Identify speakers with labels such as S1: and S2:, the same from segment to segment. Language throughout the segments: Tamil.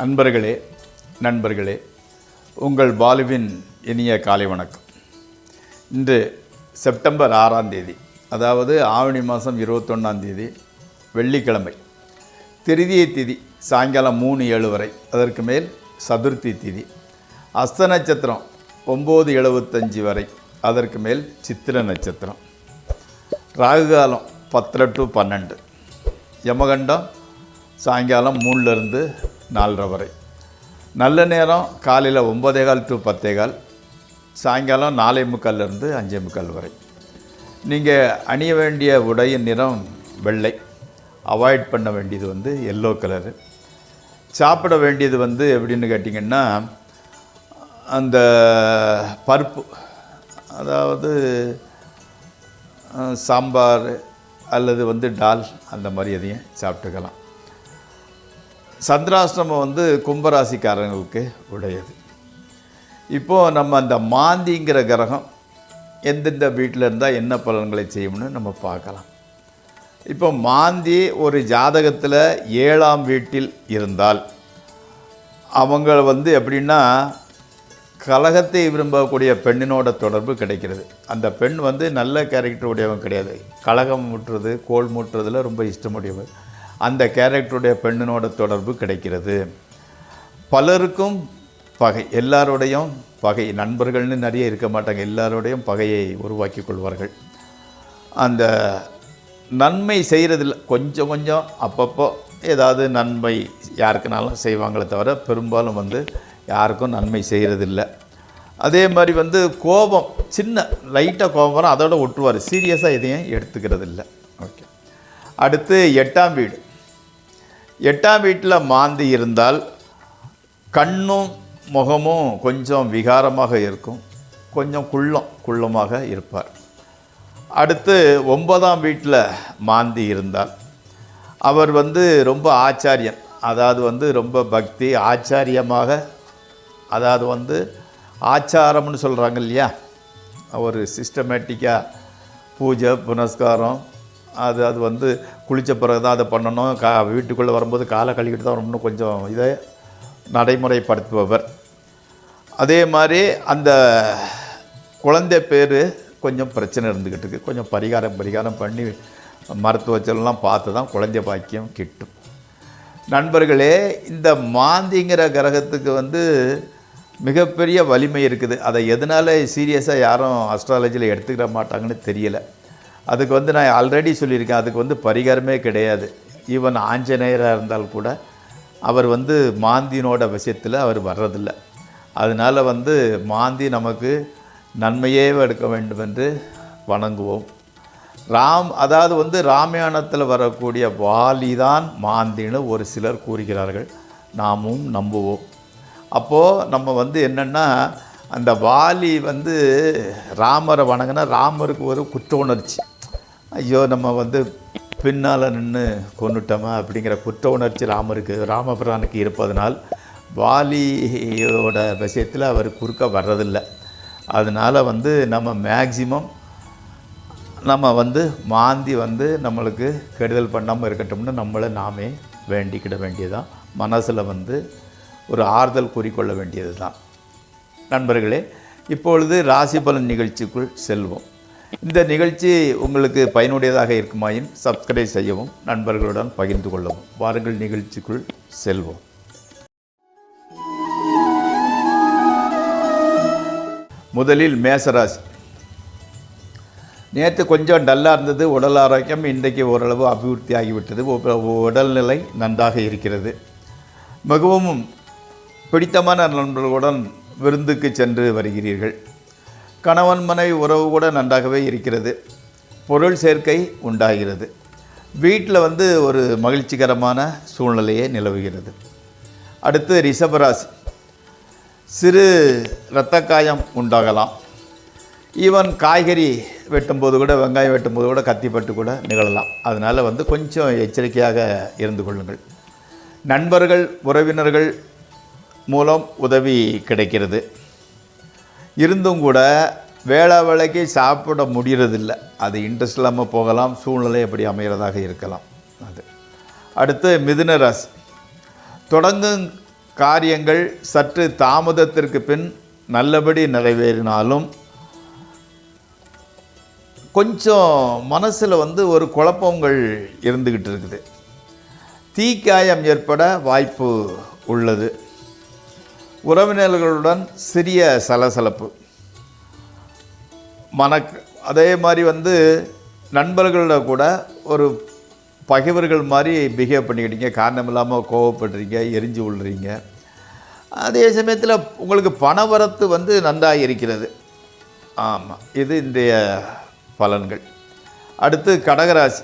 S1: அன்பர்களே, நண்பர்களே, உங்கள் பாலுவின் இனிய காலை வணக்கம். இன்று செப்டம்பர் 6ஆம் தேதி, அதாவது ஆவணி மாதம் 21ஆம் தேதி வெள்ளிக்கிழமை. திருதியை திதி சாயங்காலம் 3:07 வரை, அதற்கு மேல் சதுர்த்தி திதி. அஸ்த நட்சத்திரம் 9:75 வரை, அதற்கு மேல் சித்திர நட்சத்திரம். ராகுகாலம் 10 to 12. யமகண்டம் சாயங்காலம் 3லிருந்து 4:30 வரை. நல்ல நேரம் காலையில் 9:15 to 10:15, சாயங்காலம் 4:45லேருந்து 5:45 வரை. நீங்கள் அணிய வேண்டிய உடையின் நிறம் வெள்ளை. அவாய்ட் பண்ண வேண்டியது எல்லோ கலரு. சாப்பிட வேண்டியது எப்படின்னு கேட்டிங்கன்னா, அந்த பருப்பு, அதாவது சாம்பார் அல்லது டால், அந்த மாதிரி எதையும் சாப்பிட்டுக்கலாம். சந்திராஷ்டிரமம் கும்பராசிக்காரங்களுக்கு உடையது. இப்போது நம்ம அந்த மாந்திங்கிற கிரகம் எந்தெந்த வீட்டில் இருந்தால் என்ன பலன்களை செய்யும்னு நம்ம பார்க்கலாம். இப்போ மாந்தி ஒரு ஜாதகத்தில் 7ஆம் வீட்டில் இருந்தால் அவங்க எப்படின்னா, கலகத்தை விரும்பக்கூடிய பெண்ணினோட தொடர்பு கிடைக்கிறது. அந்த பெண் நல்ல கேரக்டர் உடையவங்க கிடையாது. கலகம் முட்டுறது, கோல் முட்டுறதுல ரொம்ப இஷ்டமுடையவர். அந்த கேரக்டருடைய பெண்ணினோட தொடர்பு கிடைக்கிறது. பலருக்கும் பகை, எல்லாரோடையும் பகை. நண்பர்கள்னு நிறைய இருக்க மாட்டாங்க, எல்லாரோடையும் பகையை உருவாக்கி கொள்வார்கள். அந்த நன்மை செய்கிறதில்ல, கொஞ்சம் கொஞ்சம் அப்பப்போ ஏதாவது நன்மை யாருக்குனாலும் செய்வாங்களே தவிர பெரும்பாலும் யாருக்கும் நன்மை செய்கிறதில்ல. அதே மாதிரி கோபம், சின்ன லைட்டாக கோபம் வரும், அதோட ஒட்டுவார். சீரியஸாக எதையும் எடுத்துக்கிறது இல்லை. ஓகே. அடுத்து 8ஆம் வீடு. 8ஆம் வீட்டில் மாந்தி இருந்தால் கண்ணும் முகமும் கொஞ்சம் விகாரமாக இருக்கும், கொஞ்சம் குள்ளமாக இருப்பார். அடுத்து 9ஆம் வீட்டில் மாந்தி இருந்தால் அவர் ரொம்ப ஆச்சாரியன், அதாவது ரொம்ப பக்தி ஆச்சாரியமாக, அதாவது ஆச்சாரம்னு சொல்கிறாங்க இல்லையா, ஒரு சிஸ்டமேட்டிக்காக பூஜை புனஸ்காரம், அது குளித்த பிறகு தான் அதை பண்ணணும். வீட்டுக்குள்ளே வரும்போது காலை கழுவிட்டு தான் வரணும்னு கொஞ்சம் இதை நடைமுறைப்படுத்துபவர். அதே மாதிரி அந்த குழந்தை பேர் கொஞ்சம் பிரச்சனை இருந்துக்கிட்டு இருக்குது. கொஞ்சம் பரிகாரம் பண்ணி மருத்துவ செல்லாம் பார்த்து தான் குழந்தை பாக்கியம் கிட்டும். நண்பர்களே, இந்த மாந்திங்கிற கிரகத்துக்கு மிகப்பெரிய வலிமை இருக்குது. அதை எதனால் சீரியஸாக யாரும் அஸ்ட்ராலஜியில் எடுத்துக்கிற மாட்டாங்கன்னு தெரியலை. அதுக்கு நான் ஆல்ரெடி சொல்லியிருக்கேன், அதுக்கு பரிகாரமே கிடையாது. ஈவன் ஆஞ்சநேயராக இருந்தால் கூட அவர் மாந்தியினோட விஷயத்தில் அவர் வர்றதில்லை. அதனால் மாந்தி நமக்கு நன்மையே எடுக்க வேண்டும் என்று வணங்குவோம். அதாவது ராமாயணத்தில் வரக்கூடிய வாலி தான் மாந்தின்னு ஒரு சிலர் கூறுகிறார்கள், நாமும் நம்புவோம். அப்போது நம்ம என்னென்னா, அந்த வாலி ராமரை வணங்கினா ராமருக்கு ஒரு குற்ற உணர்ச்சி, ஐயோ நம்ம பின்னால் நின்று கொண்டுட்டோமா அப்படிங்கிற குற்ற உணர்ச்சி ராமபிரானுக்கு இருப்பதனால் வாலியோட விஷயத்தில் அவர் குறுக்க வர்றதில்லை. அதனால் நம்ம மேக்சிமம் நம்ம மாந்தி நம்மளுக்கு கெடுதல் பண்ணாமல் இருக்கட்டும்னு நம்மளை நாமே வேண்டிக்கிட வேண்டியதுதான். மனசில் ஒரு ஆறுதல் கூறிக்கொள்ள வேண்டியது தான். நண்பர்களே, இப்பொழுது ராசி பலன் நிகழ்ச்சிக்குள் செல்வோம். இந்த நிகழ்ச்சி உங்களுக்கு பயனுடையதாக இருக்குமாயின் சப்ஸ்கிரைப் செய்யவும், நண்பர்களுடன் பகிர்ந்து கொள்ளவும். வாருங்கள், நிகழ்ச்சிக்குள் செல்வோம். முதலில் மேசராசி. நேற்று கொஞ்சம் டல்லாக இருந்தது உடல் ஆரோக்கியம். இன்றைக்கு ஓரளவு அபிவிருத்தி ஆகிவிட்டது. உடல்நிலை நன்றாக இருக்கிறது. மிகவும் பிடித்தமான நண்பர்களுடன் விருந்துக்கு சென்று வருகிறீர்கள். கணவன் மனைவி உறவு கூட நன்றாகவே இருக்கிறது. பொருள் சேர்க்கை உண்டாகிறது. வீட்டில் ஒரு மகிழ்ச்சிகரமான சூழ்நிலையே நிலவுகிறது. அடுத்து ரிஷபராசி. சிறு இரத்த காயம் உண்டாகலாம். ஈவன் காய்கறி வெட்டும்போது கூட, வெங்காயம் வெட்டும்போது கூட கத்திப்பட்டு கூட நிகழலாம். அதனால் கொஞ்சம் எச்சரிக்கையாக இருந்து கொள்ளுங்கள். நண்பர்கள் உறவினர்கள் மூலம் உதவி கிடைக்கிறது. இருந்தும் கூட வேளைக்கு சாப்பிட முடியறதில்லை. அது இன்ட்ரெஸ்ட் இல்லாமல் போகலாம், சூழ்நிலை அப்படி அமைகிறதாக இருக்கலாம். அது அடுத்து மிதுன ராசி. தொடங்கும் காரியங்கள் சற்று தாமதத்திற்கு பின் நல்லபடி நிறைவேறினாலும் கொஞ்சம் மனசில் ஒரு குழப்பங்கள் இருந்துக்கிட்டு இருக்குது. தீக்காயம் ஏற்பட வாய்ப்பு உள்ளது. உறவினர்களுடன் சிறிய சலசலப்பு அதே மாதிரி நண்பர்களோட கூட ஒரு பகைவர்கள் மாதிரி பிஹேவ் பண்ணிக்கிட்டீங்க, காரணம் இல்லாமல் கோவப்படுறீங்க, எரிஞ்சு விழுறீங்க. அதே சமயத்தில் உங்களுக்கு பணவரத்து நன்றாக இருக்கிறது. ஆமாம், இது இன்றைய பலன்கள். அடுத்து கடகராசி.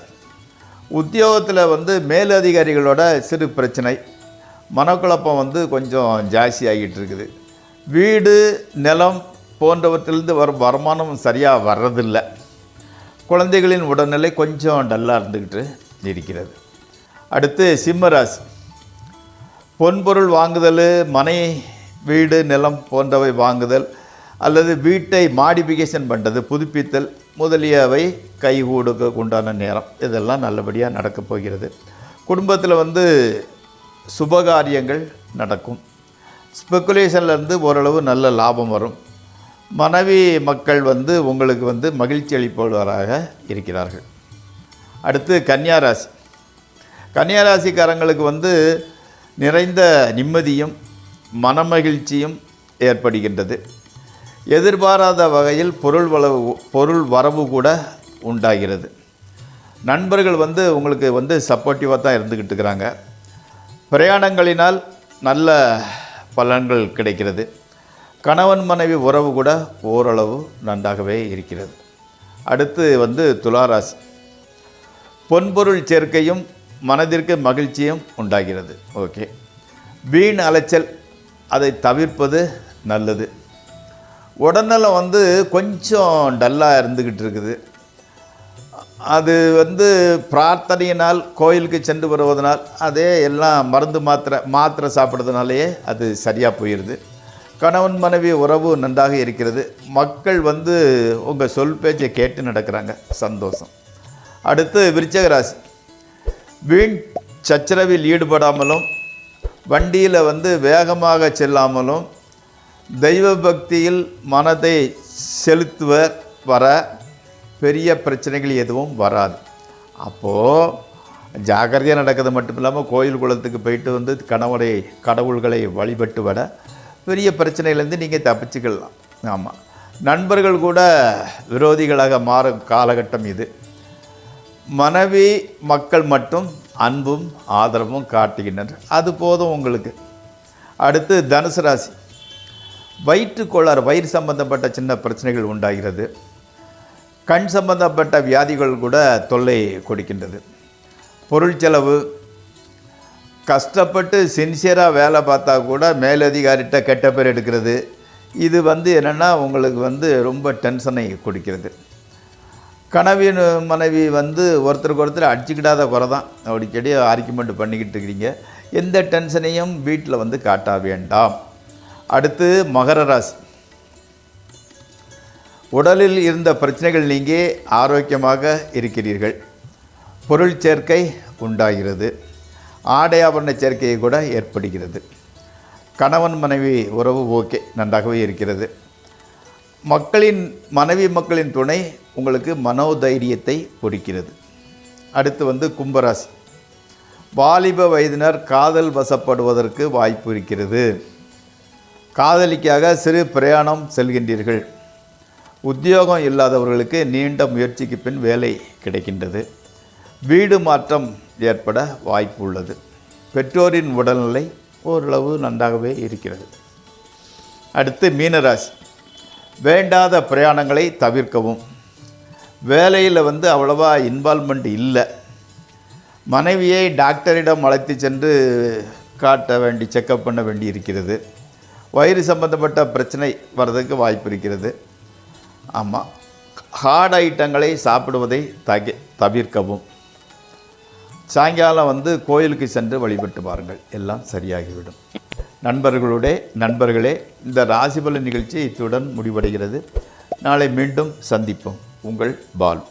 S1: உத்தியோகத்தில் மேலதிகாரிகளோட சிறு பிரச்சனை, மனக்குழப்பம் கொஞ்சம் ஜாஸ்தி ஆகிட்டு இருக்குது. வீடு நிலம் போன்றவற்றிலிருந்து வரும் வருமானம் சரியாக வர்றதில்லை. குழந்தைகளின் உடல்நிலை கொஞ்சம் டல்லாக இருந்துக்கிட்டு இருக்கிறது. அடுத்து சிம்மராசி. பொன்பொருள் வாங்குதல், மனை வீடு நிலம் போன்றவை வாங்குதல் அல்லது வீட்டை மாடிஃபிகேஷன் பண்ணுறது, புதுப்பித்தல் முதலியவை கைகூடுக்க உண்டான நேரம். இதெல்லாம் நல்லபடியாக நடக்கப் போகிறது. குடும்பத்தில் சுபகாரியங்கள் நடக்கும். ஸ்பெக்குலேஷன்லேருந்து ஓரளவு நல்ல லாபம் வரும். மனைவி மக்கள் உங்களுக்கு மகிழ்ச்சி அளிப்பவராக இருக்கிறார்கள். அடுத்து கன்னியாராசி. கன்னியாராசிக்காரங்களுக்கு நிறைந்த நிம்மதியும் மனமகிழ்ச்சியும் ஏற்படுகின்றது. எதிர்பாராத வகையில் பொருள் வரவு கூட உண்டாகிறது. நண்பர்கள் உங்களுக்கு சப்போர்ட்டிவாக தான் இருந்துக்கிட்டு இருக்கிறாங்க. பிரயாணங்களினால் நல்ல பலன்கள் கிடைக்கிறது. கணவன் மனைவி உறவு கூட ஓரளவு நன்றாகவே இருக்கிறது. அடுத்து துளாராசி. பொன்பொருள் சேர்க்கையும் மனதிற்கு மகிழ்ச்சியும் உண்டாகிறது. ஓகே, வீண் அலைச்சல் அதை தவிர்ப்பது நல்லது. உடல்நலம் கொஞ்சம் டல்லாக இருந்துக்கிட்டு இருக்குது. அது பிரார்த்தனையினால் கோயிலுக்கு சென்று வருவதனால் அதே எல்லாம் மருந்து மாத்திரை சாப்பிட்றதுனாலேயே அது சரியாக போயிடுது. கணவன் மனைவி உறவு நன்றாக இருக்கிறது. மக்கள் உங்கள் சொல் பேச்சை கேட்டு நடக்கிறாங்க, சந்தோஷம். அடுத்து விருச்சிக ராசி. வீண் சச்சரவில் ஈடுபடாமலும் வண்டியில் வேகமாக செல்லாமலும் தெய்வ பக்தியில் மனதை செலுத்துவர் வர பெரிய பிரச்சனைகள் எதுவும் வராது. அப்போது ஜாக்கிரதையாக நடக்கிறது மட்டும் இல்லாமல் கோயில் குளத்துக்கு போயிட்டு கடவுள்களை வழிபட்டு வர பெரிய பிரச்சனையிலேருந்து நீங்கள் தப்பிச்சுக்கலாம். ஆமாம், நண்பர்கள் கூட விரோதிகளாக மாறும் காலகட்டம் இது. மனைவி மக்கள் மட்டும் அன்பும் ஆதரவும் காட்டுகின்றனர், அது போதும் உங்களுக்கு. அடுத்து தனுசு ராசி. வயிற்றுக்கோளாறு, வயிறு சம்பந்தப்பட்ட சின்ன பிரச்சனைகள் உண்டாகிறது. கண் சம்பந்தப்பட்ட வியாதிகள் கூட தொல்லை கொடுக்கின்றது. பொருள் செலவு, கஷ்டப்பட்டு சின்சியராக வேலை பார்த்தா கூட மேலதிகாரிகிட்ட கெட்ட பேர் எடுக்கிறது. இது என்னென்னா உங்களுக்கு ரொம்ப டென்ஷனை கொடுக்கிறது. கணவன் மனைவி ஒருத்தருக்கு ஒருத்தர் அடிச்சுக்கிடாத குறை தான், அடிக்கடி ஆர்கியூமெண்ட் பண்ணிக்கிட்டு இருக்கிறீங்க. எந்த டென்ஷனையும் வீட்டில் காட்ட வேண்டாம். அடுத்து மகர ராசி. உடலில் இருந்த பிரச்சனைகள் நீங்கி ஆரோக்கியமாக இருக்கிறீர்கள். பொருள் சேர்க்கை உண்டாகிறது. ஆடை ஆபரண சேர்க்கையை கூட ஏற்படுகிறது. கணவன் மனைவி உறவு ஓகே, நன்றாகவே இருக்கிறது. மனைவி மக்களின் துணை உங்களுக்கு மனோதைரியத்தை கொடுக்கிறது. அடுத்து கும்பராசி. வாலிப வயதினர் காதல் வசப்படுவதற்கு வாய்ப்பு இருக்கிறது. காதலிக்காக சிறு பிரயாணம் செல்கின்றீர்கள். உத்தியோகம் இல்லாதவர்களுக்கு நீண்ட முயற்சிக்கு பின் வேலை கிடைக்கின்றது. வீடு மாற்றம் ஏற்பட வாய்ப்பு உள்ளது. பெற்றோரின் உடல்நிலை ஓரளவு நன்றாகவே இருக்கிறது. அடுத்து மீனராசி. வேண்டாத பிரயாணங்களை தவிர்க்கவும். வேலையில் அவ்வளவா இன்வால்மெண்ட் இல்லை. மனைவியை டாக்டரிடம் அழைத்து சென்று காட்ட வேண்டி செக்கப் பண்ண வேண்டி இருக்கிறது. வயிறு சம்பந்தப்பட்ட பிரச்சனை வர்றதுக்கு வாய்ப்பு இருக்கிறது. ஆமாம், ஹார்ட் ஐட்டங்களை சாப்பிடுவதை தவிர்க்கவும். சாயங்காலம் கோயிலுக்கு சென்று வழிபட்டு பாருங்கள், எல்லாம் சரியாகிவிடும். நண்பர்களே, இந்த ராசிபலன் நிகழ்ச்சி இத்துடன் முடிவடைகிறது. நாளை மீண்டும் சந்திப்போம். உங்கள் பாலு.